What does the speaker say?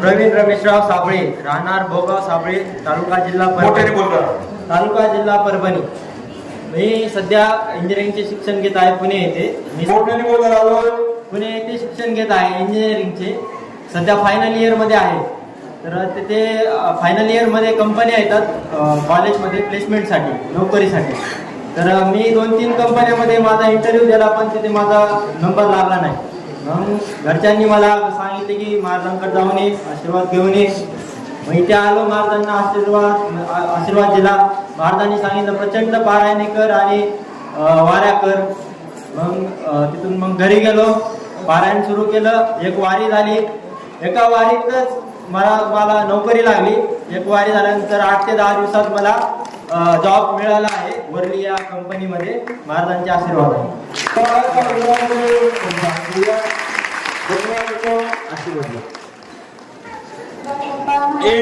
प्रवीण रमेशराव साबळे, राहणार भोगाव साबळे, तालुका जिल्हा परभणी. तालुका जिल्हा परभणी. मी सध्या इंजिनिअरिंगचे शिक्षण घेत आहे पुणे येथे. पुणे येथे शिक्षण घेत आहे इंजिनिअरिंगचे. सध्या फायनल इयरमध्ये आहे. तर तिथे फायनल इयरमध्ये कंपन्या येतात कॉलेजमध्ये प्लेसमेंटसाठी, नोकरीसाठी. तर मी 2-3 कंपन्यामध्ये माझा इंटरव्ह्यू दिला, पण तिथे माझा नंबर लागला नाही. मग घरच्यांनी मला सांगितले की महाराजांकडे जाऊन ये, आशीर्वाद घेऊन ये. मग इथे आलो, महाराजांना आशीर्वाद दिला. महाराजांनी सांगितलं प्रचंड पारायणे कर आणि वाऱ्या कर. मग तिथून मग घरी गेलो, पारायण सुरू केलं. एक वारी झाली. एका वारीतच मला नोकरी लागली. एक वारी झाल्यानंतर 8 ते 10 दिवसात मला जॉब मिळाला आहे वरली या कंपनीमध्ये, महाराजांचे आशीर्वाद आहे.